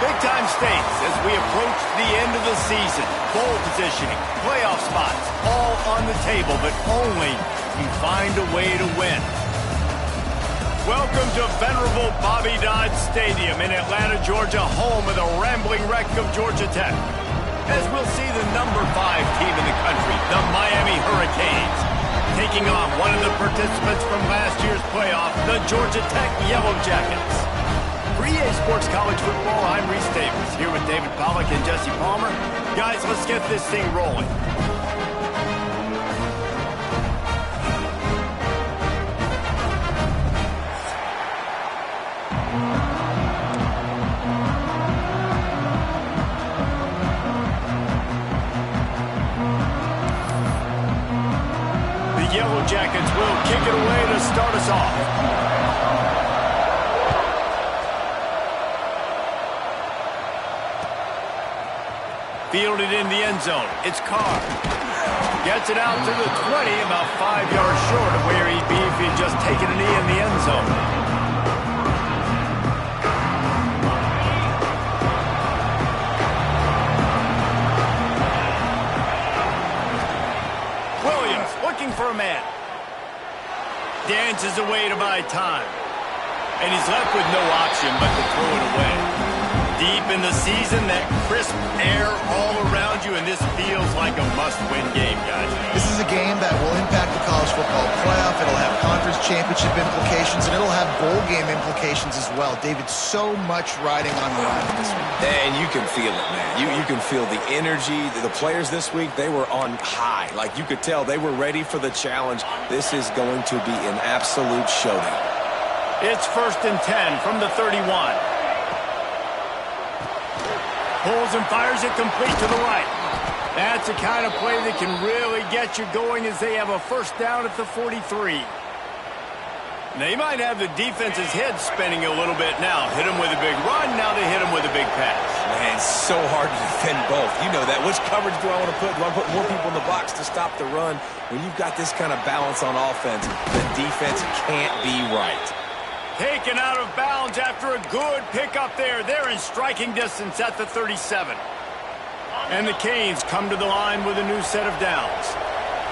Big-time stakes as we approach the end of the season. Bowl positioning, playoff spots, all on the table, but only if you find a way to win. Welcome to venerable Bobby Dodd Stadium in Atlanta, Georgia, home of the rambling wreck of Georgia Tech. As we'll see the number 5 team in the country, the Miami Hurricanes, taking on one of the participants from last year's playoff, the Georgia Tech Yellow Jackets. For EA Sports College Football, I'm Reese Davis, here with David Pollack and Jesse Palmer. Guys, let's get this thing rolling. The Yellow Jackets will kick it away to start us off. Fielded in the end zone. It's Carr. Gets it out to the 20, about 5 yards short of where he'd be if he'd just taken a knee in the end zone. Williams looking for a man. Dances away to buy time. And he's left with no option but to throw it away. Deep in the season, that crisp air all around you, and this feels like a must-win game, guys. This is a game that will impact the college football playoff. It'll have conference championship implications, and it'll have bowl game implications as well. David, so much riding on the line this week. And you can feel it, man. You can feel the energy. The players this week, they were on high. Like, you could tell they were ready for the challenge. This is going to be an absolute showdown. It's 1st and 10 from the 31. Pulls and fires it complete to the right. That's the kind of play that can really get you going as they have a first down at the 43. They might have the defense's head spinning a little bit now. Hit them with a big run, now they hit them with a big pass. Man, it's so hard to defend both. You know that. Which coverage do I want to put? Do I put more people in the box to stop the run? When you've got this kind of balance on offense, the defense can't be right. Taken out of bounds after a good pickup there. They're in striking distance at the 37. And the Canes come to the line with a new set of downs.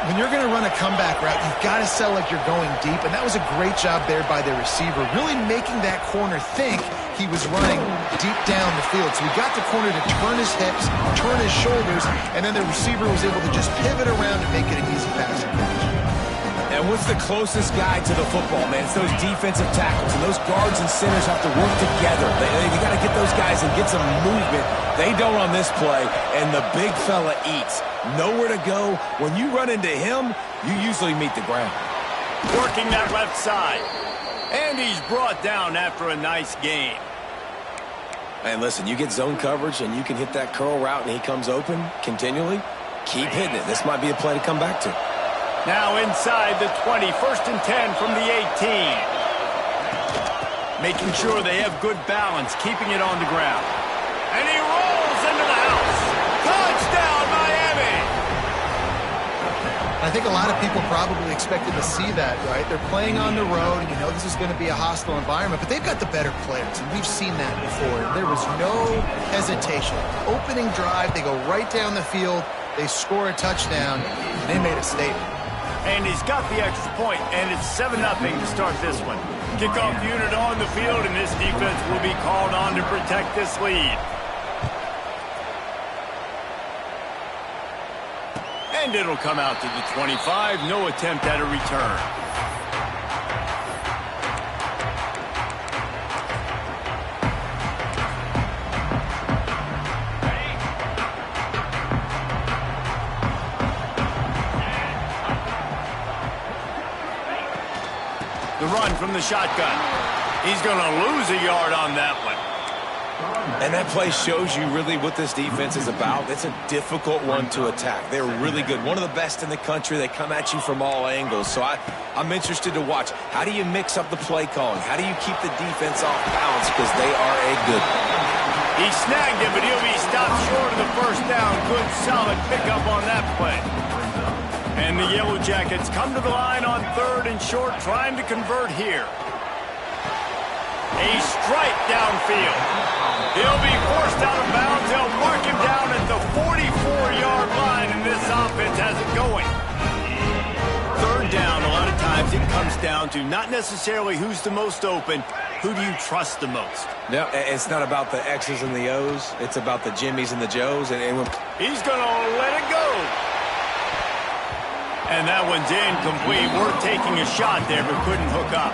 When you're going to run a comeback route, you've got to sell like you're going deep, and that was a great job there by the receiver, really making that corner think he was running deep down the field. So he got the corner to turn his hips, turn his shoulders, and then the receiver was able to just pivot around and make it an easy passing catch. And what's the closest guy to the football, man? It's those defensive tackles, and those guards and centers have to work together. They got to get those guys and get some movement. They don't on this play, and the big fella eats. Nowhere to go. When you run into him, you usually meet the ground. Working that left side. And he's brought down after a nice gain. And listen, you get zone coverage, and you can hit that curl route, and he comes open continually. Keep hitting it. This might be a play to come back to. Now inside the 20, 1st and 10 from the 18. Making sure they have good balance, keeping it on the ground. And he rolls into the house. Touchdown, Miami! I think a lot of people probably expected to see that, right? They're playing on the road, and you know this is going to be a hostile environment, but they've got the better players, and we've seen that before. There was no hesitation. Opening drive, they go right down the field, they score a touchdown, and they made a statement. And he's got the extra point, and it's 7-0 to start this one. Kickoff unit on the field, and this defense will be called on to protect this lead. And it'll come out to the 25. No attempt at a return. The run from the shotgun. He's going to lose a yard on that one. And that play shows you really what this defense is about. It's a difficult one to attack. They're really good. One of the best in the country. They come at you from all angles. So I'm interested to watch. How do you mix up the play calling? How do you keep the defense off balance? Because they are a good one. He snagged it, but he'll be stopped short of the first down. Good, solid pickup on that play. And the Yellow Jackets come to the line on 3rd and short, trying to convert here. A strike downfield. He'll be forced out of bounds. They'll mark him down at the 44-yard line, and this offense has it going. Third down, a lot of times it comes down to not necessarily who's the most open, who do you trust the most? Yeah, it's not about the X's and the O's. It's about the Jimmys and the Joes. And he's going to let it go. And that one's incomplete. Worth taking a shot there, but couldn't hook up.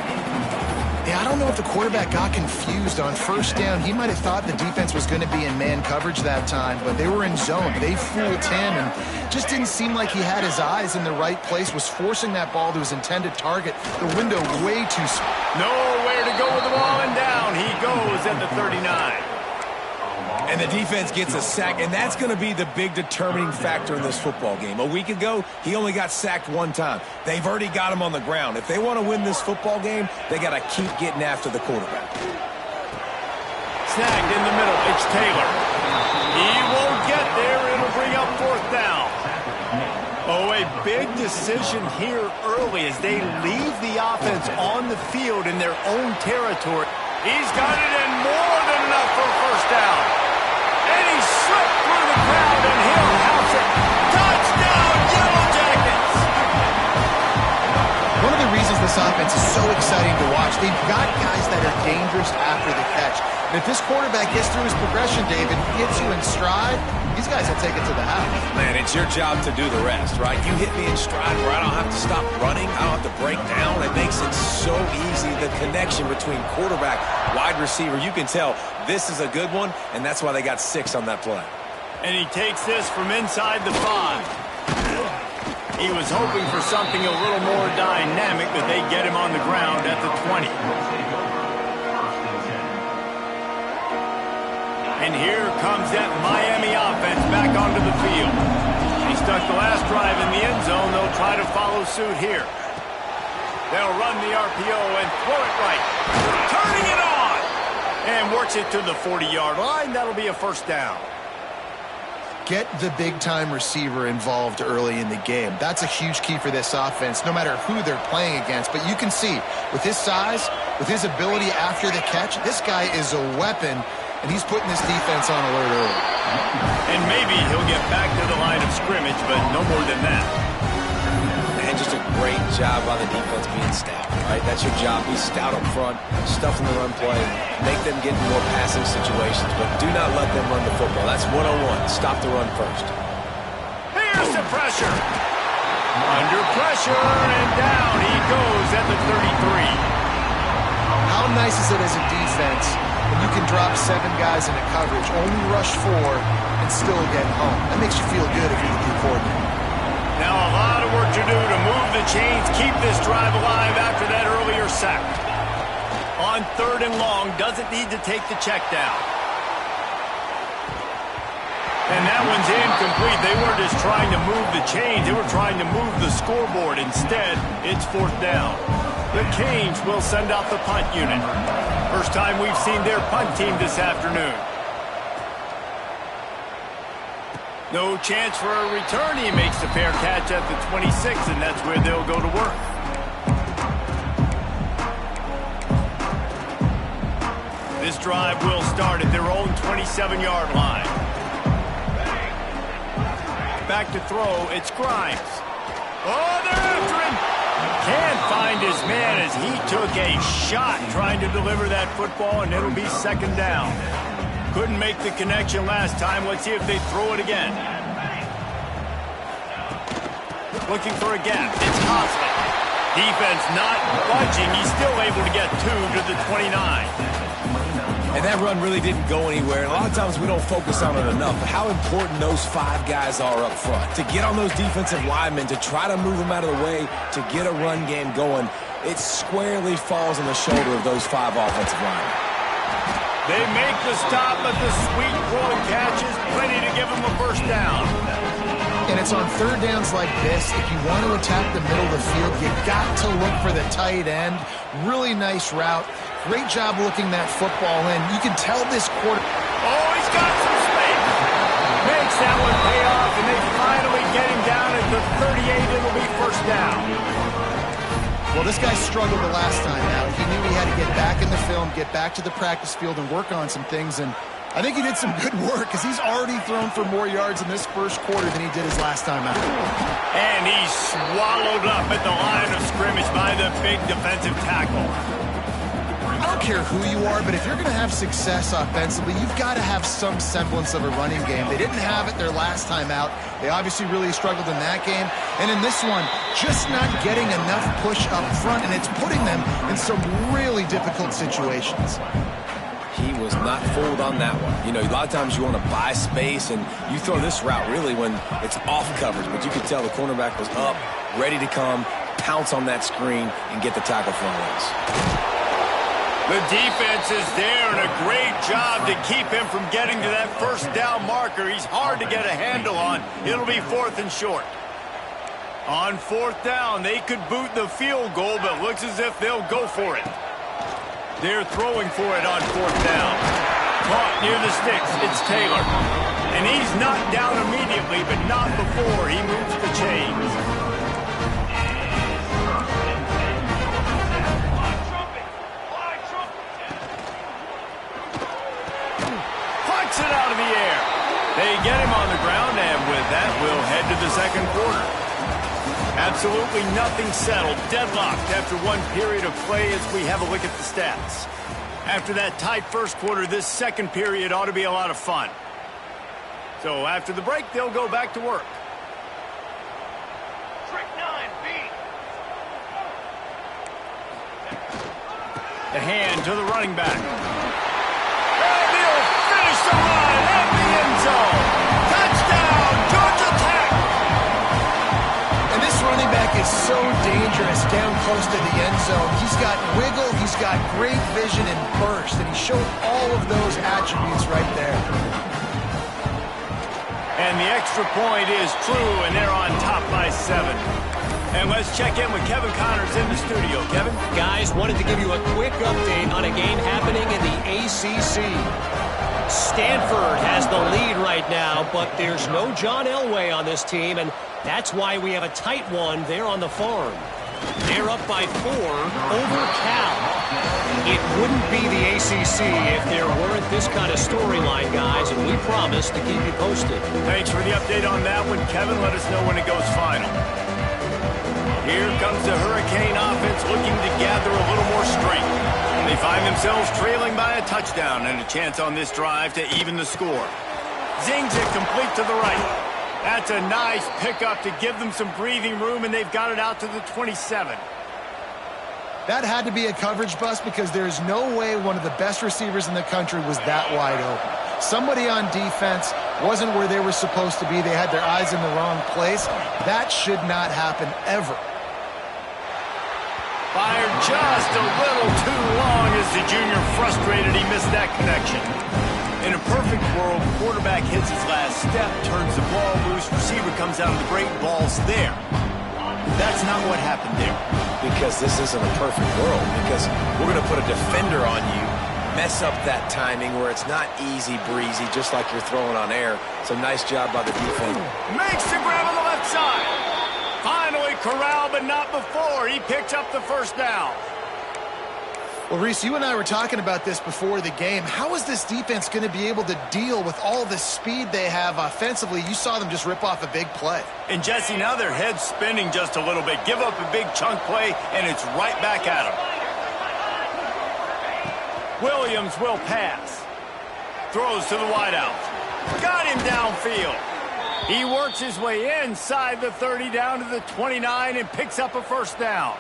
Yeah, I don't know if the quarterback got confused on first down. He might have thought the defense was going to be in man coverage that time, but they were in zone. They fooled him and just didn't seem like he had his eyes in the right place, was forcing that ball to his intended target. The window way too small. Nowhere to go with the ball, and down he goes at the 39. And the defense gets a sack, and that's going to be the big determining factor in this football game. A week ago, he only got sacked one time. They've already got him on the ground. If they want to win this football game, they got to keep getting after the quarterback. Snagged in the middle. It's Taylor. He won't get there. It'll bring up fourth down. Oh, a big decision here early as they leave the offense on the field in their own territory. He's got it in more than enough for a first down. And he slipped through the crowd, and he'll house it. Touchdown, Yellow Jackets! One of the reasons this offense is so exciting to watch, they've got guys that are dangerous after the catch. And if this quarterback gets through his progression, David, gets you in stride, these guys will take it to the house. Man, it's your job to do the rest, right? You hit me in stride where I don't have to stop running. I don't have to break down. It makes it so easy. The connection between quarterback, wide receiver, you can tell this is a good one, and that's why they got 6 on that play. And he takes this from inside the 5. He was hoping for something a little more dynamic, but they get him on the ground at the 20. And here comes that Miami offense back onto the field. He stuck the last drive in the end zone. They'll try to follow suit here. They'll run the RPO and throw it right. Turning it on. And works it to the 40-yard line. That'll be a first down. Get the big-time receiver involved early in the game. That's a huge key for this offense, no matter who they're playing against. But you can see, with his size, with his ability after the catch, this guy is a weapon, and he's putting this defense on alert early. And maybe he'll get back to the line of scrimmage, but no more than that. And just a great job by the defense being stout, right? That's your job. Be stout up front, stuff in the run play, make them get in more passing situations, but do not let them run the football. That's one-on-one. Stop the run first. Here's the pressure. Under pressure, and down he goes at the 33. How nice is it as a defense when you can drop 7 guys into coverage, only rush 4, and still get home? That makes you feel good if you're the D coordinator. Now a lot of work to do to move the chains, keep this drive alive after that earlier sack. On 3rd and long, doesn't need to take the check down. And that one's incomplete. They weren't just trying to move the chains, they were trying to move the scoreboard. Instead, it's 4th down. The Canes will send out the punt unit. First time we've seen their punt team this afternoon. No chance for a return. He makes the fair catch at the 26, and that's where they'll go to work. This drive will start at their own 27-yard line. Back to throw, it's Grimes. Oh, they're after him. Can't find his man as he took a shot trying to deliver that football, and it'll be 2nd down. Couldn't make the connection last time. Let's see if they throw it again. Looking for a gap. It's Cosley. Defense not budging. He's still able to get 2 to the 29. And that run really didn't go anywhere. And a lot of times we don't focus on it enough. But how important those 5 guys are up front. To get on those defensive linemen, to try to move them out of the way, to get a run game going, it squarely falls on the shoulder of those 5 offensive linemen. They make the stop, but the sweet throwing catch is plenty to give them a first down. And it's on 3rd downs like this, if you want to attack the middle of the field, you got to look for the tight end. Really nice route. Great job looking that football in. You can tell this quarter. Oh, he's got some space. Makes that one pay off, and they finally get him down at the 38. It'll be first down. Well, this guy struggled the last time out. He knew he had to get back in the film, get back to the practice field, and work on some things. And I think he did some good work because he's already thrown for more yards in this first quarter than he did his last time out. And he's swallowed up at the line of scrimmage by the big defensive tackle. I don't care who you are, but if you're going to have success offensively, you've got to have some semblance of a running game. They didn't have it their last time out. They obviously really struggled in that game. And in this one, just not getting enough push up front, and it's putting them in some really difficult situations. He was not fooled on that one. You know, a lot of times you want to buy space, and you throw this route really when it's off coverage. But you could tell the cornerback was up, ready to come, pounce on that screen, and get the tackle for a loss. The defense is there, and a great job to keep him from getting to that first down marker. He's hard to get a handle on. It'll be 4th and short. On 4th down, they could boot the field goal, but looks as if they'll go for it. They're throwing for it on 4th down. Caught near the sticks. It's Taylor. And he's knocked down immediately, but not before he moves the chains. It out of the air. They get him on the ground, and with that, we'll head to the second quarter. Absolutely nothing settled. Deadlocked after one period of play as we have a look at the stats. After that tight first quarter, this second period ought to be a lot of fun. So after the break, they'll go back to work. Trick 9B. The hand to the running back. The run at the end zone. Touchdown, Georgia Tech. And this running back is so dangerous down close to the end zone. He's got wiggle, he's got great vision and burst, and he showed all of those attributes right there. And the extra point is true, and they're on top by 7. And let's check in with Kevin Connors in the studio. Kevin? Guys, wanted to give you a quick update on a game happening in the ACC. Stanford has the lead right now, but there's no John Elway on this team, and that's why we have a tight one there on the farm. They're up by 4 over Cal. It wouldn't be the ACC if there weren't this kind of storyline, guys, and we promise to keep you posted. Thanks for the update on that one, Kevin. Let us know when it goes final. Here comes the Hurricane offense looking to gather a little more strength. They find themselves trailing by a touchdown and a chance on this drive to even the score. Zings it complete to the right. That's a nice pickup to give them some breathing room, and they've got it out to the 27. That had to be a coverage bust because there's no way one of the best receivers in the country was that wide open. Somebody on defense wasn't where they were supposed to be. They had their eyes in the wrong place. That should not happen ever. Fired just a little too long as the junior frustrated. He missed that connection. In a perfect world, quarterback hits his last step, turns the ball loose, receiver comes out of the break, ball's there. That's not what happened there. Because this isn't a perfect world. Because we're going to put a defender on you, mess up that timing where it's not easy breezy, just like you're throwing on air. So nice job by the defense. Makes the grab on the left side. Finally corralled, but not before. He picks up the first down. Well, Reese, you and I were talking about this before the game. How is this defense going to be able to deal with all the speed they have offensively? You saw them just rip off a big play. And, Jesse, now their head's spinning just a little bit. Give up a big chunk play, and it's right back at them. Williams will pass. Throws to the wideout. Got him downfield. He works his way inside the 30 down to the 29 and picks up a first down.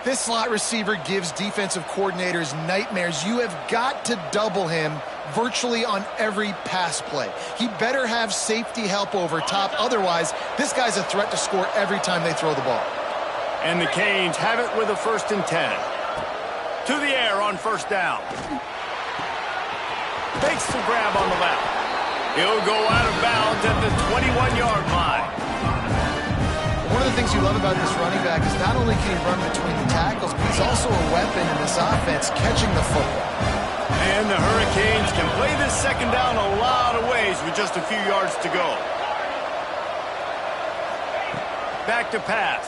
This slot receiver gives defensive coordinators nightmares. You have got to double him virtually on every pass play. He better have safety help over top. Otherwise, this guy's a threat to score every time they throw the ball. And the Canes have it with a 1st and 10. To the air on first down. Makes the grab on the left. He'll go out of bounds at the 21-yard line. One of the things you love about this running back is not only can he run between the tackles, but he's also a weapon in this offense, catching the football. And the Hurricanes can play this second down a lot of ways with just a few yards to go. Back to pass.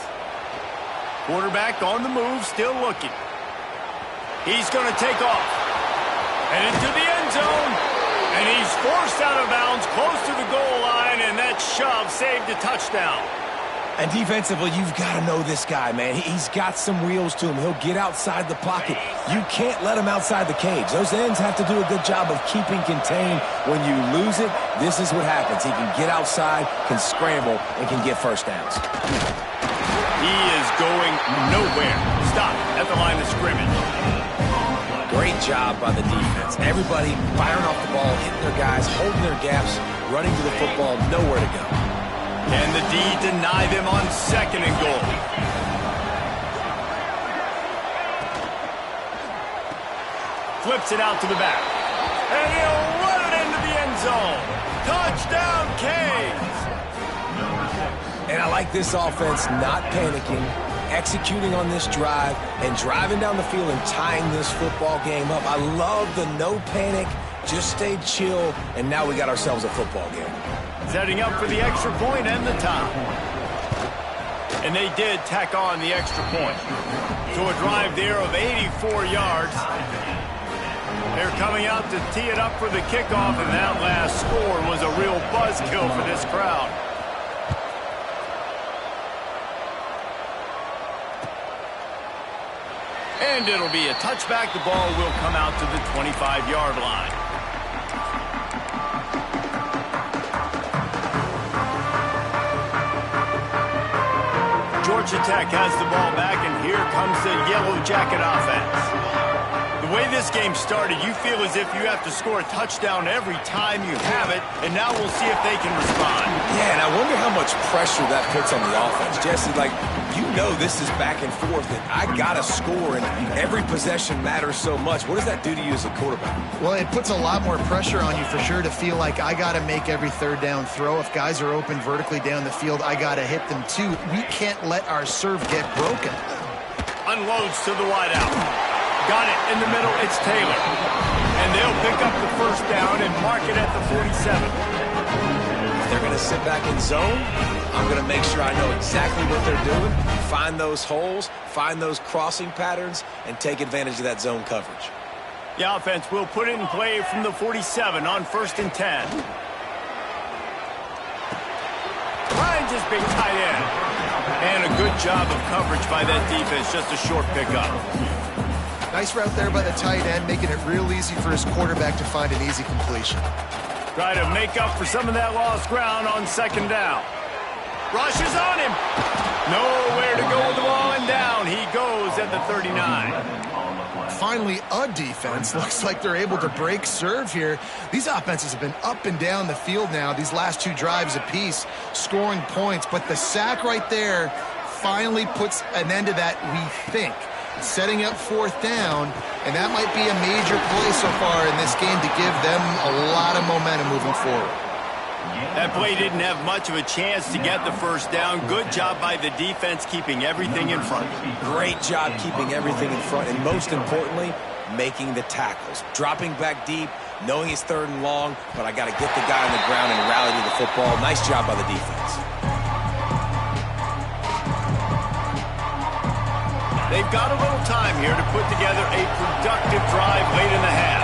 Quarterback on the move, still looking. He's going to take off. And into the end zone. And he's forced out of bounds close to the goal line, and that shove saved a touchdown. And defensively, you've got to know this guy, man. He's got some wheels to him. He'll get outside the pocket. You can't let him outside the cage. Those ends have to do a good job of keeping contained. When you lose it, this is what happens. He can get outside, can scramble, and can get first downs. He is going nowhere. Stop at the line of scrimmage. Great job by the defense. Everybody firing off the ball, hitting their guys, holding their gaps, running to the football, nowhere to go. Can the D deny them on 2nd and goal? Flips it out to the back. And he'll run it into the end zone. Touchdown, Canes! And I like this offense not panicking, executing on this drive, and driving down the field and tying this football game up. I love the no panic, just stay chill, and now we got ourselves a football game. Setting up for the extra point and the time. And they did tack on the extra point. So a drive there of 84 yards. They're coming out to tee it up for the kickoff, and that last score was a real buzzkill for this crowd. And it'll be a touchback. The ball will come out to the 25-yard line. Georgia Tech has the ball back, and here comes the Yellow Jacket offense. The way this game started, you feel as if you have to score a touchdown every time you have it, and now we'll see if they can respond. Yeah, and I wonder how much pressure that puts on the offense. Jesse, like, you know this is back and forth, and I got to score, and every possession matters so much. What does that do to you as a quarterback? Well, it puts a lot more pressure on you for sure to feel like I got to make every 3rd down throw. If guys are open vertically down the field, I got to hit them too. We can't let our serve get broken. Unloads to the wideout. Got it in the middle. It's Taylor. And they'll pick up the 1st down and mark it at the 47. If they're going to sit back in zone, I'm going to make sure I know exactly what they're doing, find those holes, find those crossing patterns, and take advantage of that zone coverage. The offense will put it in play from the 47 on 1st and 10. Finds his big tight end. And a good job of coverage by that defense. Just a short pickup. Nice route there by the tight end, making it real easy for his quarterback to find an easy completion. Try to make up for some of that lost ground on 2nd down. Rushes on him. Nowhere to go with the ball, and down he goes at the 39. Finally, a defense. Looks like they're able to break serve here. These offenses have been up and down the field now, these last 2 drives apiece, scoring points. But the sack right there finally puts an end to that, we think. Setting up 4th down, and that might be a major play so far in this game to give them a lot of momentum moving forward. That play didn't have much of a chance to get the 1st down. Good job by the defense keeping everything in front. Great job keeping everything in front, and most importantly, making the tackles. Dropping back deep, knowing it's 3rd and long, but I got to get the guy on the ground and rally to the football. Nice job by the defense. They've got a little time here to put together a productive drive late in the half.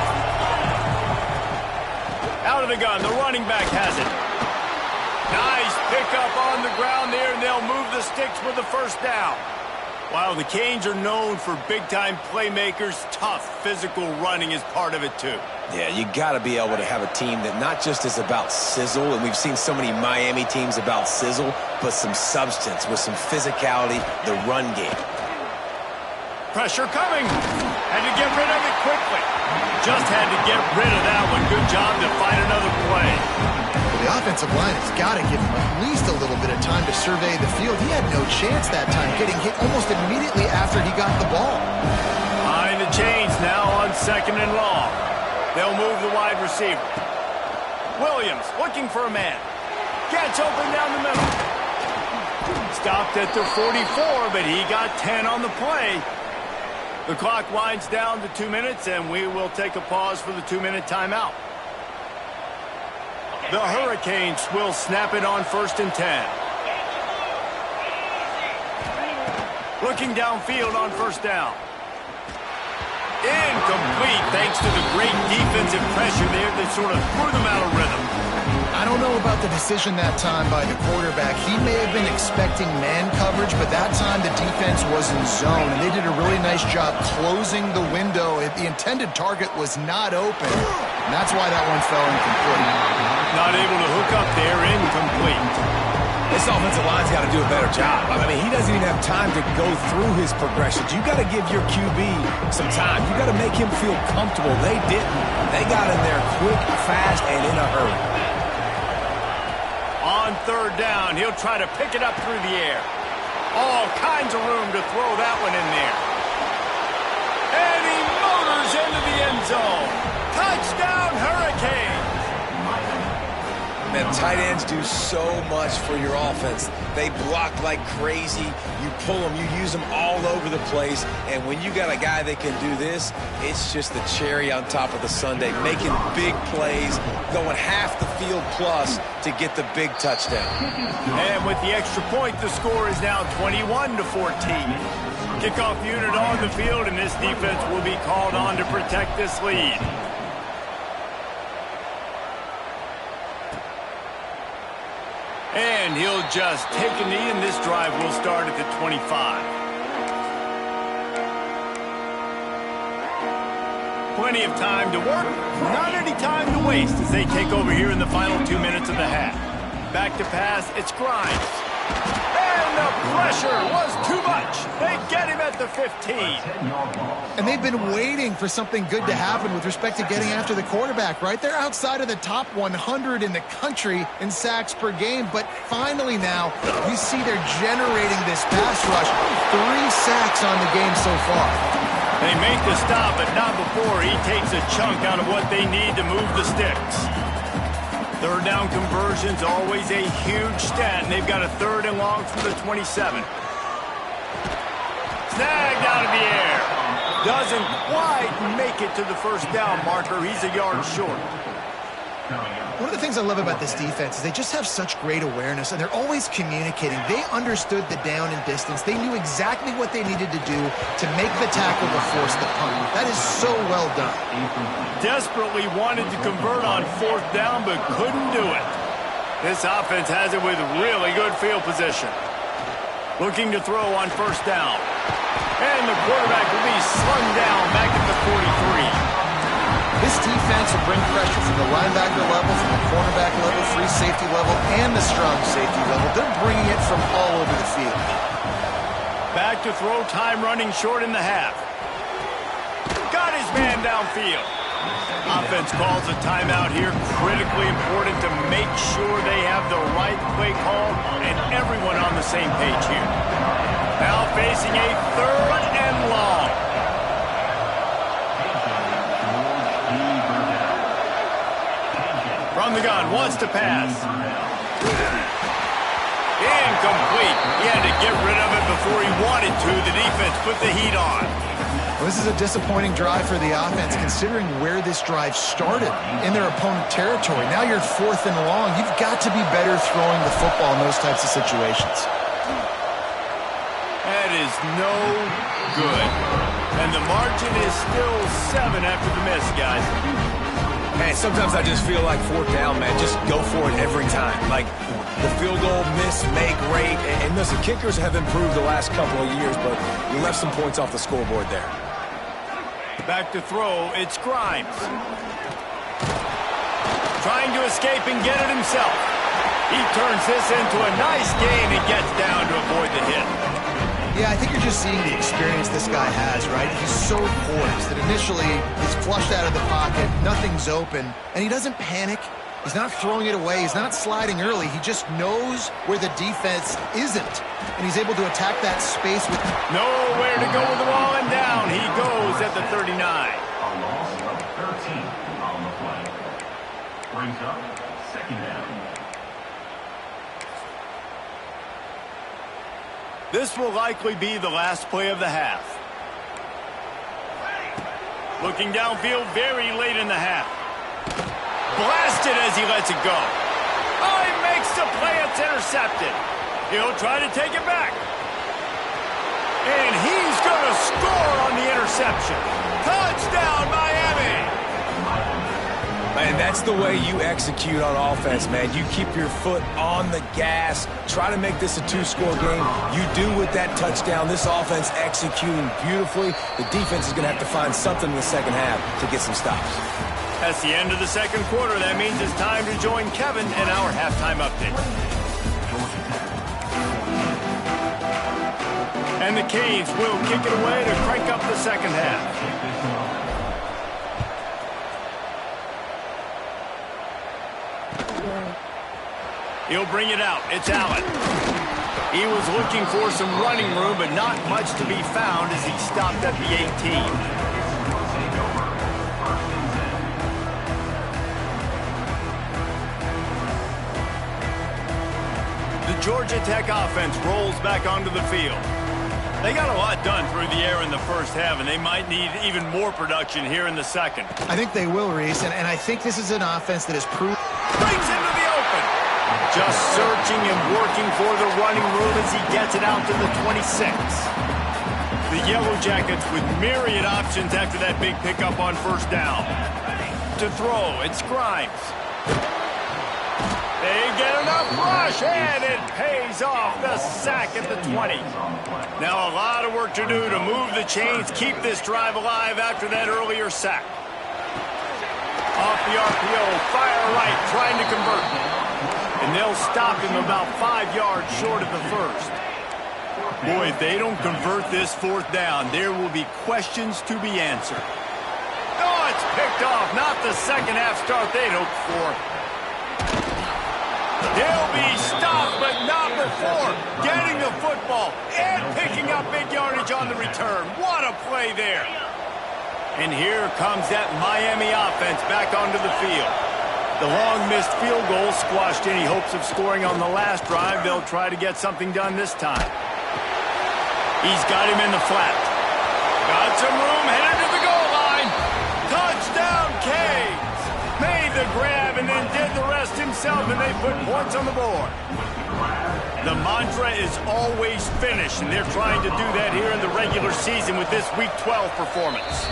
Out of the gun, the running back has it. Nice pickup on the ground there, and they'll move the sticks for the 1st down. While the Canes are known for big-time playmakers, tough physical running is part of it too. Yeah, you got to be able to have a team that not just is about sizzle, and we've seen so many Miami teams about sizzle, but some substance with some physicality, the run game. Pressure coming. Had to get rid of it quickly. Just had to get rid of that one. Good job to find another play. The offensive line has got to give him at least a little bit of time to survey the field. He had no chance that time, getting hit almost immediately after he got the ball. Behind the chains now on 2nd and long. They'll move the wide receiver. Williams looking for a man. Gets open down the middle. Stopped at the 44, but he got 10 on the play. The clock winds down to 2 minutes, and we will take a pause for the 2-minute timeout. The Hurricanes will snap it on 1st and 10. Looking downfield on 1st down. Incomplete thanks to the great defensive pressure there that sort of threw them out of rhythm. I don't know about the decision that time by the quarterback. He may have been expecting man coverage, but that time the defense was in zone, and they did a really nice job closing the window. The intended target was not open, and that's why that one fell incomplete. Not able to hook up there, incomplete. This offensive line's got to do a better job. I mean, he doesn't even have time to go through his progressions. You got to give your QB some time. You got to make him feel comfortable. They didn't. They got in there quick, fast, and in a hurry. On third down, he'll try to pick it up through the air. All kinds of room to throw that one in there. And he motors into the end zone. Touchdown, Hurricanes! Man, tight ends do so much for your offense. They block like crazy. You pull them, you use them all over the place. And when you got a guy that can do this, it's just the cherry on top of the sundae, making big plays, going half the field plus to get the big touchdown. And with the extra point, the score is now 21-14. Kickoff unit on the field, and this defense will be called on to protect this lead. And he'll just take a knee, and this drive will start at the 25. Plenty of time to work, not any time to waste as they take over here in the final 2 minutes of the half. Back to pass, it's Grimes. And the pressure was too much. They get him at the 15. And they've been waiting for something good to happen with respect to getting after the quarterback, right? They're outside of the top 100 in the country in sacks per game, but finally now you see they're generating this pass rush. 3 sacks on the game so far. They make the stop, but not before he takes a chunk out of what they need to move the sticks. Third down conversion's always a huge stat, and they've got a third and long from the 27. Snagged out of the air. Doesn't quite make it to the first down marker. He's a yard short. One of the things I love about this defense is they just have such great awareness, and they're always communicating. They understood the down and distance. They knew exactly what they needed to do to make the tackle to force the punt. That is so well done. Desperately wanted to convert on fourth down, but couldn't do it. This offense has it with really good field position. Looking to throw on first down. And the quarterback will be slung down back at the 43. This defense will bring pressure from the linebacker level, from the cornerback level, free safety level, and the strong safety level. They're bringing it from all over the field. Back to throw, time running short in the half. Got his man downfield. Offense calls a timeout here. Critically important to make sure they have the right play call and everyone on the same page here. Now facing a third and long. From the gun, wants to pass. Incomplete. He had to get rid of it before he wanted to. The defense put the heat on. Well, this is a disappointing drive for the offense, considering where this drive started in their opponent territory. Now you're fourth and long. You've got to be better throwing the football in those types of situations. That is no good. And the margin is still 7 after the miss, guys. Man, sometimes I just feel like fourth down, man. Just go for it every time. Like the field goal, miss, make, rate. And listen, kickers have improved the last couple of years, but we left some points off the scoreboard there. Back to throw, it's Grimes. Trying to escape and get it himself. He turns this into a nice gain and gets down to avoid the hit. Yeah, I think you're just seeing the experience this guy has, right? He's so poised that initially he's flushed out of the pocket, nothing's open, and he doesn't panic. He's not throwing it away. He's not sliding early. He just knows where the defense isn't, and he's able to attack that space with nowhere to go with the ball, and down he goes at the 39. A loss of 13 on the play. Brings up second down. This will likely be the last play of the half. Looking downfield very late in the half. Blasted as he lets it go. Oh, he makes the play. It's intercepted. He'll try to take it back. And he's going to score on the interception. Touchdown! Touchdown, Miami! And that's the way you execute on offense, man. You keep your foot on the gas. Try to make this a two-score game. You do with that touchdown. This offense executing beautifully. The defense is going to have to find something in the second half to get some stops. That's the end of the second quarter. That means it's time to join Kevin in our halftime update. And the Canes will kick it away to crank up the second half. He'll bring it out. It's Allen. He was looking for some running room, but not much to be found as he stopped at the 18. The Georgia Tech offense rolls back onto the field. They got a lot done through the air in the first half, and they might need even more production here in the second. I think they will, Reese, and I think this is an offense that has proved... Brings into the open. Just searching and working for the running room as he gets it out to the 26. The Yellow Jackets with myriad options after that big pickup on first down. To throw, it's Grimes. They get enough rush, and it pays off the sack at the 20. Now a lot of work to do to move the chains, keep this drive alive after that earlier sack. Off the RPO, fire right, trying to convert. And they'll stop him about 5 yards short of the first. Boy, if they don't convert this fourth down, there will be questions to be answered. Oh, it's picked off. Not the second half start they'd hoped for. They'll be stopped, but not before getting the football and picking up big yardage on the return. What a play there. And here comes that Miami offense back onto the field. The long missed field goal squashed any hopes of scoring on the last drive. They'll try to get something done this time. He's got him in the flat. Got some room, headed to the goal line. Touchdown, Canes. Made the grab and then did the rest himself, and they put points on the board. The mantra is always finish, and they're trying to do that here in the regular season with this Week 12 performance.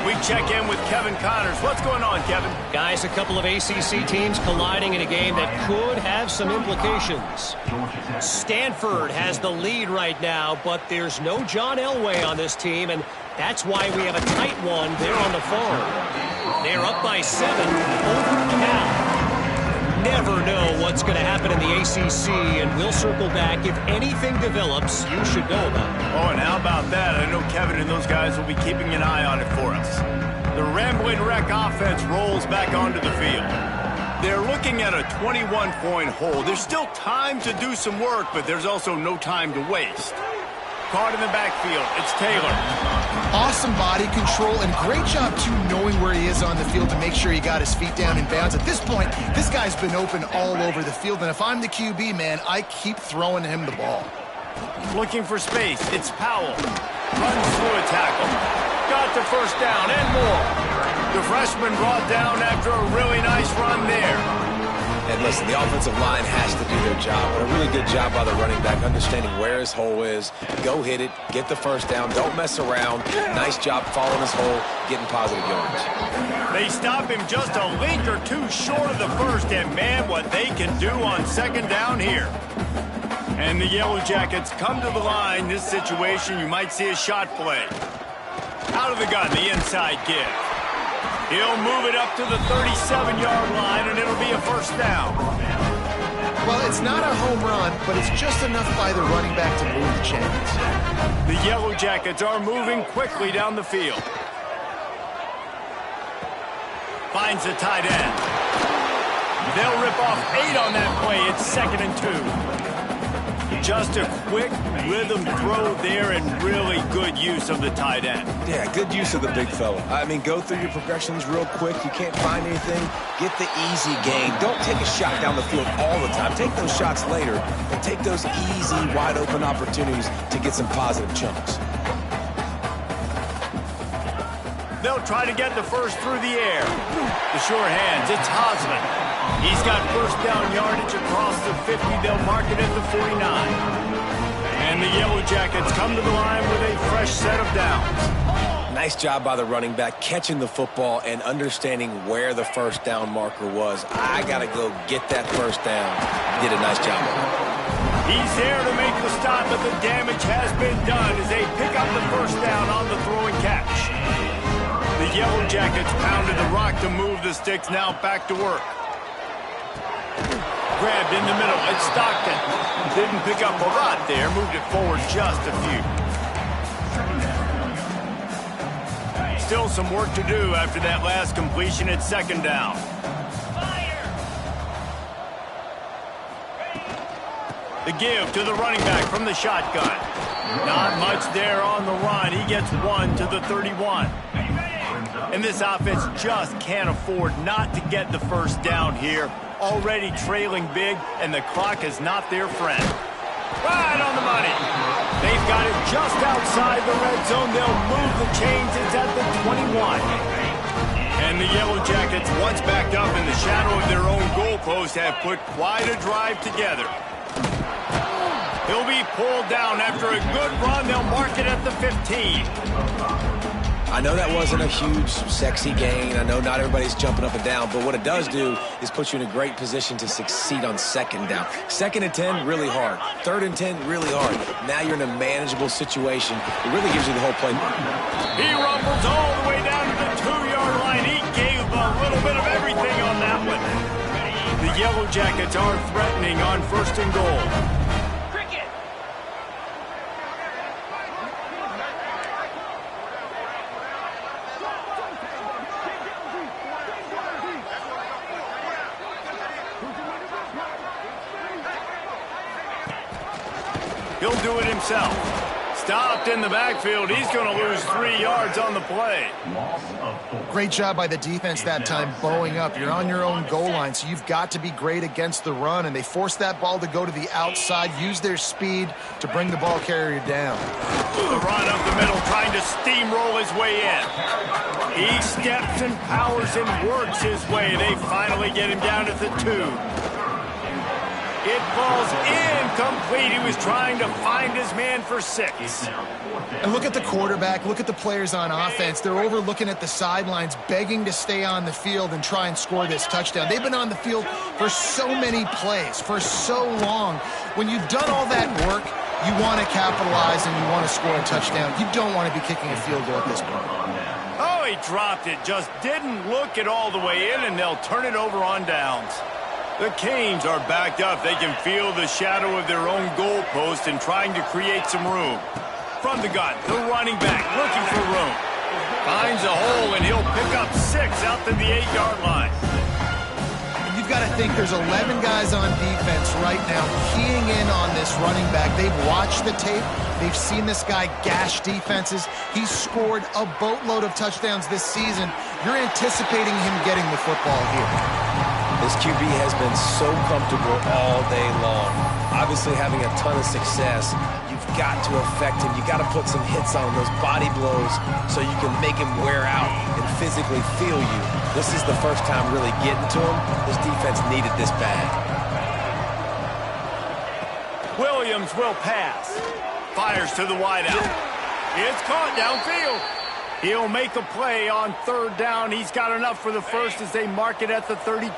We check in with Kevin Connors. What's going on, Kevin? Guys, a couple of ACC teams colliding in a game that could have some implications. Stanford has the lead right now, but there's no John Elway on this team, and that's why we have a tight one there on the farm. They're up by 7 over Cal. Never know what's going to happen in the ACC, and we'll circle back. If anything develops, you should know about it. Oh, and how about that? I know Kevin and those guys will be keeping an eye on it for us. The Rambling Wreck offense rolls back onto the field. They're looking at a 21-point hole. There's still time to do some work, but there's also no time to waste. Caught in the backfield. It's Taylor. Awesome body control and great job, too, knowing where he is on the field to make sure he got his feet down in bounds. At this point, this guy's been open all over the field, and if I'm the QB, man, I keep throwing him the ball. Looking for space. It's Powell. Runs through a tackle. Got the first down and more. The freshman brought down after a really nice run there. And listen, the offensive line has to do their job, but a really good job by the running back, understanding where his hole is. Go hit it, get the first down, don't mess around. Nice job following his hole, getting positive yards. They stop him just a link or two short of the first, and man, what they can do on second down here. And the Yellow Jackets come to the line. This situation, you might see a shot play. Out of the gun, the inside give. He'll move it up to the 37-yard line, and it'll be a first down. Well, it's not a home run, but it's just enough by the running back to move the chains. The Yellow Jackets are moving quickly down the field. Finds the tight end. They'll rip off 8 on that play. It's 2nd and 2. Just a quick rhythm throw there and really good use of the tight end. Yeah, good use of the big fella. I mean, go through your progressions real quick. You can't find anything. Get the easy gain. Don't take a shot down the field all the time. Take those shots later, but take those easy, wide-open opportunities to get some positive chunks. They'll try to get the first through the air. The sure hands, it's Hosman. He's got first down yardage across the 50. They'll mark it at the 49. And the Yellow Jackets come to the line with a fresh set of downs. Nice job by the running back, catching the football and understanding where the first down marker was. I got to go get that first down. Did a nice job of it. He's there to make the stop, but the damage has been done as they pick up the first down on the throw and catch. The Yellow Jackets pounded the rock to move the sticks, now back to work. Grabbed in the middle, it's Stockton. Didn't pick up a lot there, moved it forward just a few. Still some work to do after that last completion at second down. The give to the running back from the shotgun. Not much there on the run. He gets one to the 31. And this offense just can't afford not to get the first down here. Already trailing big, and the clock is not their friend. Right on the money. They've got it just outside the red zone. They'll move the chains. It's at the 21. And the Yellow Jackets, once backed up in the shadow of their own goalpost, have put quite a drive together. He'll be pulled down after a good run. They'll mark it at the 15. I know that wasn't a huge, sexy gain. I know not everybody's jumping up and down, but what it does do is put you in a great position to succeed on second down. Second and 10, really hard. Third and 10, really hard. Now you're in a manageable situation. It really gives you the whole play. He rumbles all the way down to the 2-yard line. He gave a little bit of everything on that one. The Yellow Jackets are threatening on first and goal. He'll do it himself. Stopped in the backfield. He's going to lose 3 yards on the play. Great job by the defense that time, bowing up. You're on your own goal line, so you've got to be great against the run, and they forced that ball to go to the outside, use their speed to bring the ball carrier down. The run up the middle, trying to steamroll his way in. He steps and powers and works his way. They finally get him down at the 2. It falls incomplete. He was trying to find his man for 6. And look at the quarterback. Look at the players on offense. They're overlooking at the sidelines, begging to stay on the field and try and score this touchdown. They've been on the field for so many plays, for so long. When you've done all that work, you want to capitalize and you want to score a touchdown. You don't want to be kicking a field goal at this point. Oh, he dropped it. Just didn't look it all the way in, and they'll turn it over on downs. The Canes are backed up. They can feel the shadow of their own goalpost and trying to create some room. From the gun, the running back looking for room. Finds a hole, and he'll pick up 6 out to the 8-yard line. You've got to think there's 11 guys on defense right now keying in on this running back. They've watched the tape. They've seen this guy gash defenses. He's scored a boatload of touchdowns this season. You're anticipating him getting the football here. This QB has been so comfortable all day long. Obviously having a ton of success. You've got to affect him. You've got to put some hits on him, those body blows, so you can make him wear out and physically feel you. This is the first time really getting to him. This defense needed this bad. Williams will pass. Fires to the wideout. It's caught downfield. He'll make a play on third down. He's got enough for the first as they mark it at the 32.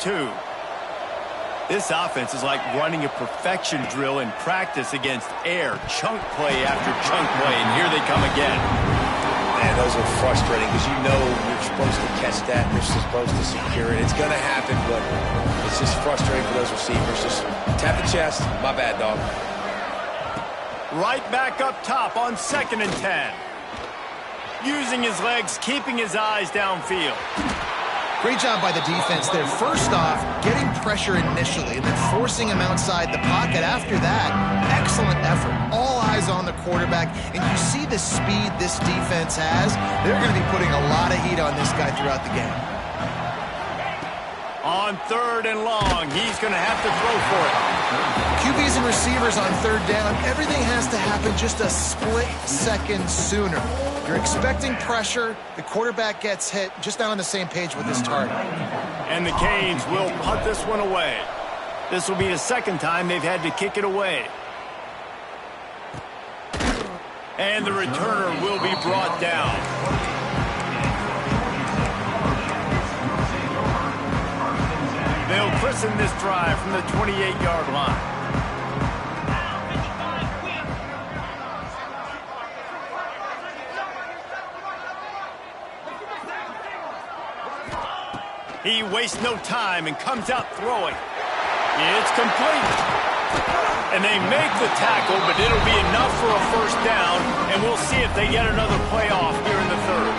This offense is like running a perfection drill in practice against air. Chunk play after chunk play, and here they come again. Man, those are frustrating because you know you're supposed to catch that. You're supposed to secure it. It's going to happen, but it's just frustrating for those receivers. Just tap the chest. My bad, dog. Right back up top on 2nd and 10. Using his legs, keeping his eyes downfield. Great job by the defense there. First off, getting pressure initially and then forcing him outside the pocket. After that, excellent effort. All eyes on the quarterback. And you see the speed this defense has. They're going to be putting a lot of heat on this guy throughout the game. On 3rd and long, he's going to have to throw for it. QBs and receivers on 3rd down, everything has to happen just a split second sooner. You're expecting pressure, the quarterback gets hit, just not on the same page with his target. And the Canes will punt this one away. This will be the second time they've had to kick it away. And the returner will be brought down. christen this drive from the 28-yard line. He wastes no time and comes out throwing. It's complete. And they make the tackle, but it'll be enough for a first down, and we'll see if they get another playoff here in the third.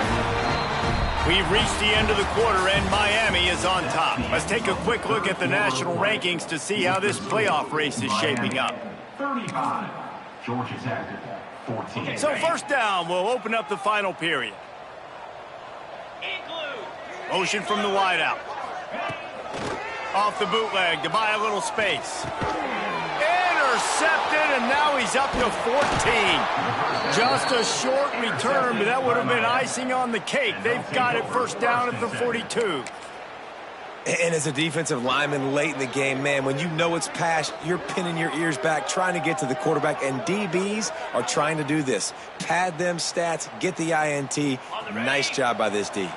We've reached the end of the quarter, and Miami is on top. Let's take a quick look at the national rankings to see how this playoff race is shaping up. 35. Georgia Tech, 14. So first down, we'll open up the final period. Motion from the wideout. Off the bootleg to buy a little space. Intercepted, and now he's up to 14. Just a short return, but that would have been icing on the cake. They've got it first down at the 42. And as a defensive lineman late in the game, man, when you know it's past, you're pinning your ears back, trying to get to the quarterback, and DBs are trying to do this. Pad them stats, get the INT. Nice job by this D.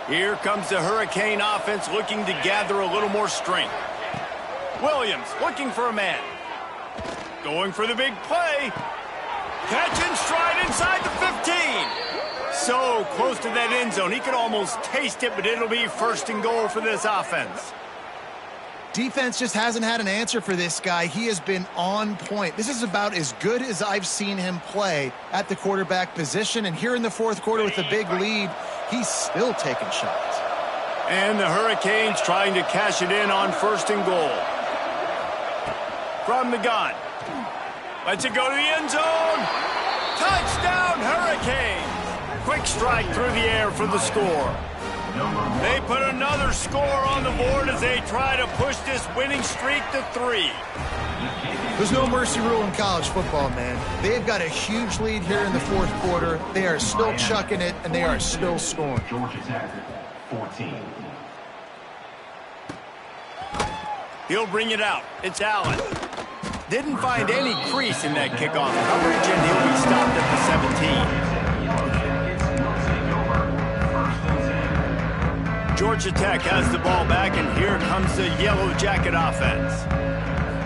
Here comes the Hurricane offense looking to gather a little more strength. Williams looking for a man. Going for the big play. Catch and stride inside the 15. So close to that end zone. He could almost taste it, but it'll be first and goal for this offense. Defense just hasn't had an answer for this guy. He has been on point. This is about as good as I've seen him play at the quarterback position. And here in the fourth quarter with a big lead, he's still taking shots. And the Hurricanes trying to cash it in on first and goal. From the gun. Lets it go to the end zone. Touchdown, Hurricanes. Quick strike through the air for the score. They put another score on the board as they try to push this winning streak to 3. There's no mercy rule in college football, man. They've got a huge lead here in the fourth quarter. They are still chucking it, and they are still scoring. Georgia Tech, 14. He'll bring it out. It's Allen. Didn't find any crease in that kickoff coverage, and he'll be stopped at the 17. Georgia Tech has the ball back, and here comes the Yellow Jacket offense.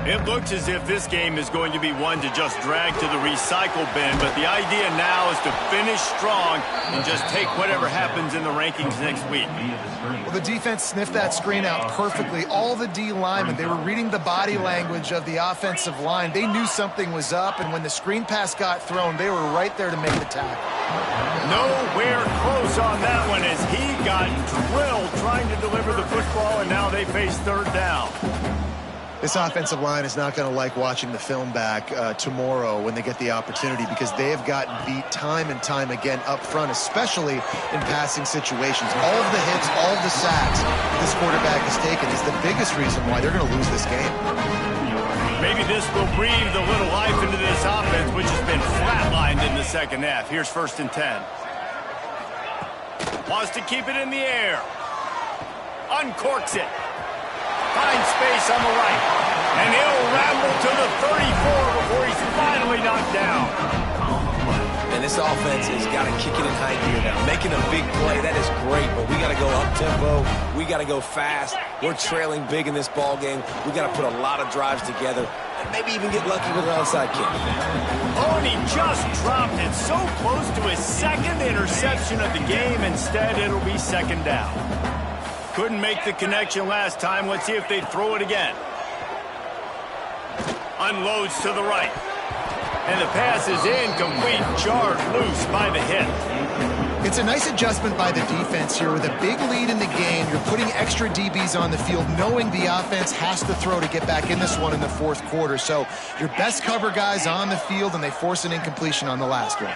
It looks as if this game is going to be one to just drag to the recycle bin, but the idea now is to finish strong and just take whatever happens in the rankings next week. Well, the defense sniffed that screen out perfectly. All the D linemen, they were reading the body language of the offensive line. They knew something was up, and when the screen pass got thrown, they were right there to make the tackle. Nowhere close on that one as he got drilled trying to deliver the football, and now they face third down. This offensive line is not going to like watching the film back tomorrow when they get the opportunity, because they have gotten beat time and time again up front, especially in passing situations. All of the hits, all of the sacks this quarterback has taken is the biggest reason why they're going to lose this game. Maybe this will breathe a little life into this offense, which has been flatlined in the second half. Here's first and 10. Wants to keep it in the air. Uncorks it. Finds space on the right. And he'll ramble to the 34 before he's finally knocked down. And this offense has got to kick it in high gear now. Making a big play, that is great, but we got to go up-tempo. We got to go fast. We're trailing big in this ball game. We got to put a lot of drives together and maybe even get lucky with an onside kick. Oh, and he just dropped it so close to his second interception of the game. Instead, it'll be second down. Couldn't make the connection last time. Let's see if they throw it again. Unloads to the right. And the pass is incomplete. Jarred loose by the hit. It's a nice adjustment by the defense here. With a big lead in the game, you're putting extra DBs on the field, knowing the offense has to throw to get back in this one in the fourth quarter. So your best cover guys on the field, and they force an incompletion on the last one.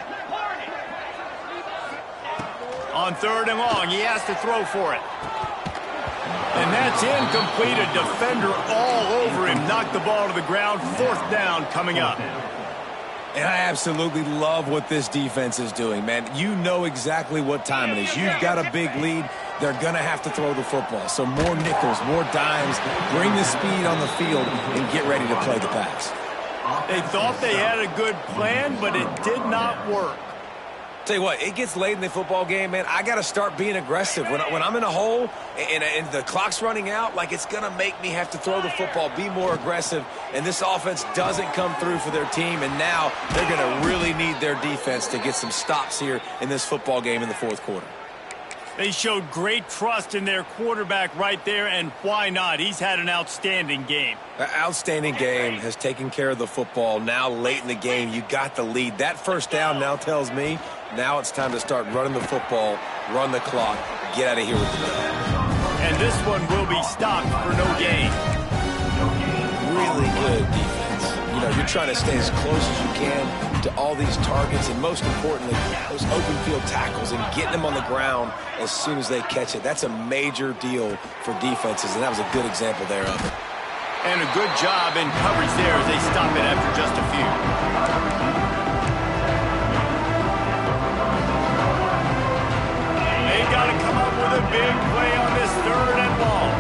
On third and long, he has to throw for it. And that's incomplete. A defender all over him. Knocked the ball to the ground. Fourth down coming up. And I absolutely love what this defense is doing, man. You know exactly what time it is. You've got a big lead. They're going to have to throw the football. So more nickels, more dimes. Bring the speed on the field and get ready to play the pass. They thought they had a good plan, but it did not work. Tell you what, it gets late in the football game, man. I got to start being aggressive. When I'm in a hole and the clock's running out, like, it's going to make me have to throw the football, be more aggressive, and this offense doesn't come through for their team, and now they're going to really need their defense to get some stops here in this football game in the fourth quarter. They showed great trust in their quarterback right there, and why not? He's had an outstanding game. An outstanding game, has taken care of the football. Now late in the game, you got the lead. That first down now tells me now it's time to start running the football, run the clock, get out of here with the dub. And this one will be stopped for no gain. Really good defense. You know, you're trying to stay as close as you can to all these targets, and most importantly, those open field tackles and getting them on the ground as soon as they catch it. That's a major deal for defenses, and that was a good example there of it. And a good job in coverage there as they stop it after just a few. They got to come up with a big play on this 3rd and long.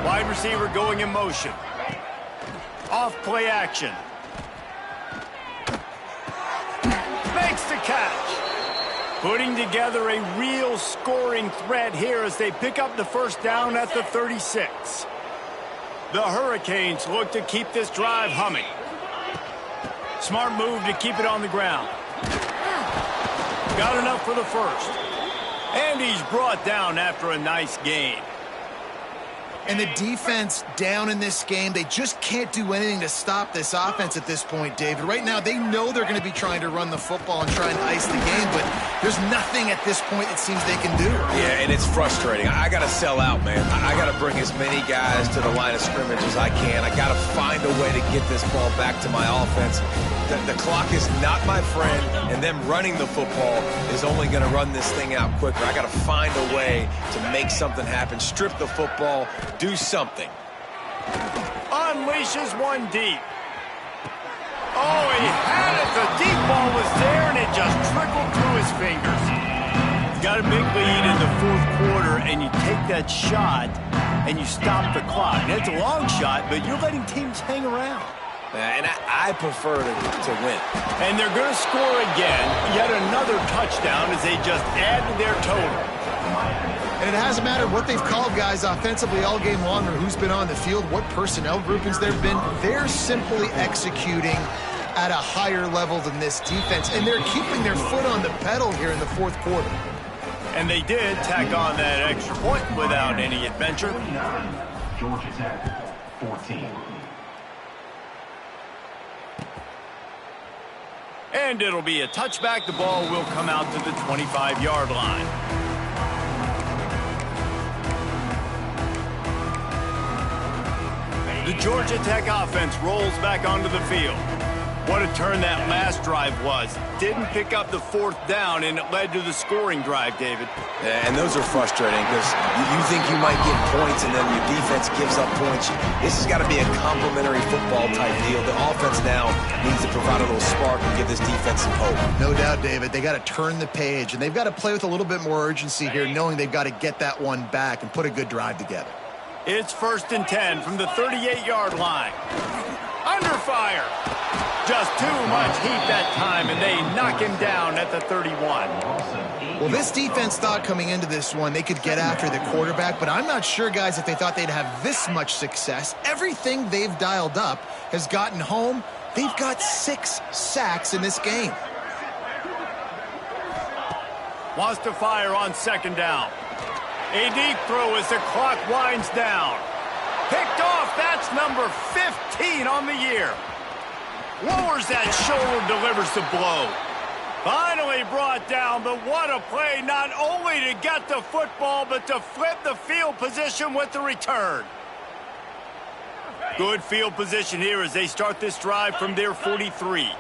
Wide receiver going in motion. Off play action. Makes the catch. Putting together a real scoring threat here as they pick up the first down at the 36. The Hurricanes look to keep this drive humming. Smart move to keep it on the ground. Got enough for the first. And he's brought down after a nice gain. And the defense down in this game, they just can't do anything to stop this offense at this point, David. Right now, they know they're going to be trying to run the football and try and ice the game, but there's nothing at this point it seems they can do. Yeah, and it's frustrating. I got to sell out, man. I got to bring as many guys to the line of scrimmage as I can. I got to find a way to get this ball back to my offense. The clock is not my friend, and them running the football is only going to run this thing out quicker. I got to find a way to make something happen, strip the football, do something. Unleashes one deep. Oh, he had it. The deep ball was there, and it just trickled through his fingers. You got a big lead in the fourth quarter, and you take that shot, and you stop the clock. And it's a long shot, but you're letting teams hang around. And I prefer to win. And they're going to score again. Yet another touchdown as they just add to their total. And it hasn't mattered what they've called guys offensively all game long or who's been on the field, what personnel groupings there have been. They're simply executing at a higher level than this defense, and they're keeping their foot on the pedal here in the fourth quarter. And they did tack on that extra point without any adventure. Georgia Tech, 14. And it'll be a touchback. The ball will come out to the 25-yard line. The Georgia Tech offense rolls back onto the field. What a turn that last drive was. Didn't pick up the fourth down, and it led to the scoring drive, David. Yeah, and those are frustrating because you think you might get points and then your defense gives up points. This has got to be a complementary football type deal. The offense now needs to provide a little spark and give this defense some hope. No doubt, David. They got to turn the page, and they've got to play with a little bit more urgency here, knowing they've got to get that one back and put a good drive together. It's 1st and 10 from the 38-yard line. Under fire. Just too much heat that time, and they knock him down at the 31. Well, this defense thought coming into this one they could get after the quarterback, but I'm not sure, guys, if they thought they'd have this much success. Everything they've dialed up has gotten home. They've got 6 sacks in this game. Wants to fire on 2nd down. A deep throw as the clock winds down. Picked off. That's number 15 on the year. Lowers that shoulder, delivers the blow. Finally brought down, but what a play, not only to get the football, but to flip the field position with the return. Good field position here as they start this drive from their 43.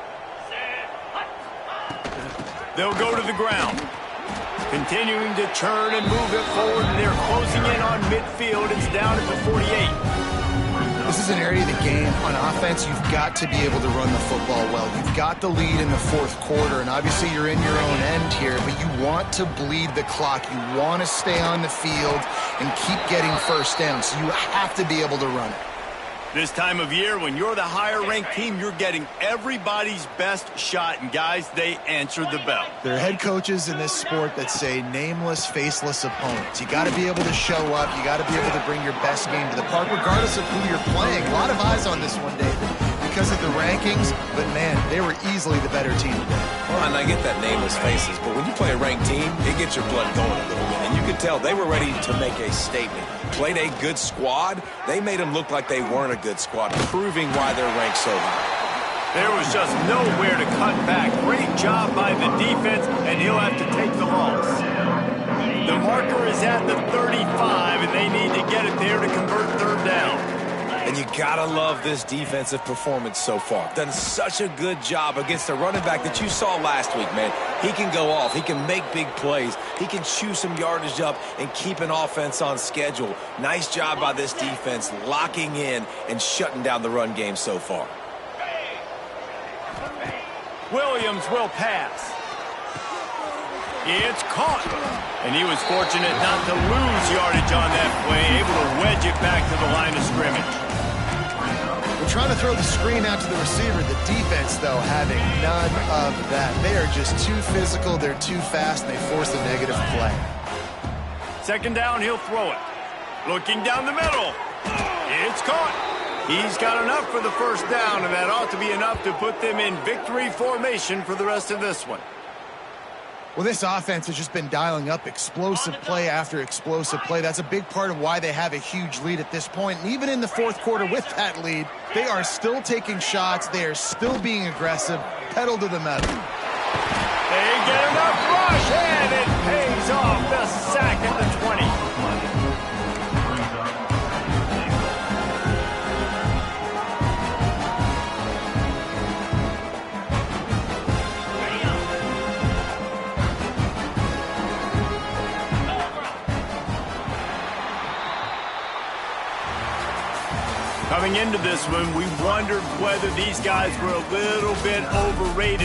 They'll go to the ground. Continuing to churn and move it forward, and they're closing in on midfield. It's down at the 48. This is an area of the game on offense you've got to be able to run the football well. You've got the lead in the fourth quarter, and obviously you're in your own end here, but you want to bleed the clock. You want to stay on the field and keep getting first down, so you have to be able to run it. This time of year, when you're the higher-ranked team, you're getting everybody's best shot. And, guys, they answered the bell. There are head coaches in this sport that say nameless, faceless opponents. You got to be able to show up. You got to be able to bring your best game to the park, regardless of who you're playing. A lot of eyes on this one, David, because of the rankings. But, man, they were easily the better team today. Well, and I get that nameless faces, but when you play a ranked team, it gets your blood going a little bit. And you could tell they were ready to make a statement. Played a good squad. They made them look like they weren't a good squad, proving why they're ranked so high. There was just nowhere to cut back. Great job by the defense, and he'll have to take the loss. The marker is at the 35, and they need to get it there to convert third down. And you gotta love this defensive performance so far. Done such a good job against a running back that you saw last week, man. He can go off. He can make big plays. He can chew some yardage up and keep an offense on schedule. Nice job by this defense locking in and shutting down the run game so far. Williams will pass. It's caught. And he was fortunate not to lose yardage on that play, able to wedge it back to the line of scrimmage. We're trying to throw the screen out to the receiver. The defense, though, having none of that. They are just too physical, they're too fast, and they force a negative play. Second down, he'll throw it. Looking down the middle. It's caught. He's got enough for the first down, and that ought to be enough to put them in victory formation for the rest of this one. Well, this offense has just been dialing up explosive play after explosive play. That's a big part of why they have a huge lead at this point. And even in the fourth quarter with that lead, they are still taking shots. They are still being aggressive, pedal to the metal. They get enough rush, and it pays off. The sack at the 20. Coming into this one, we wondered whether these guys were a little bit overrated.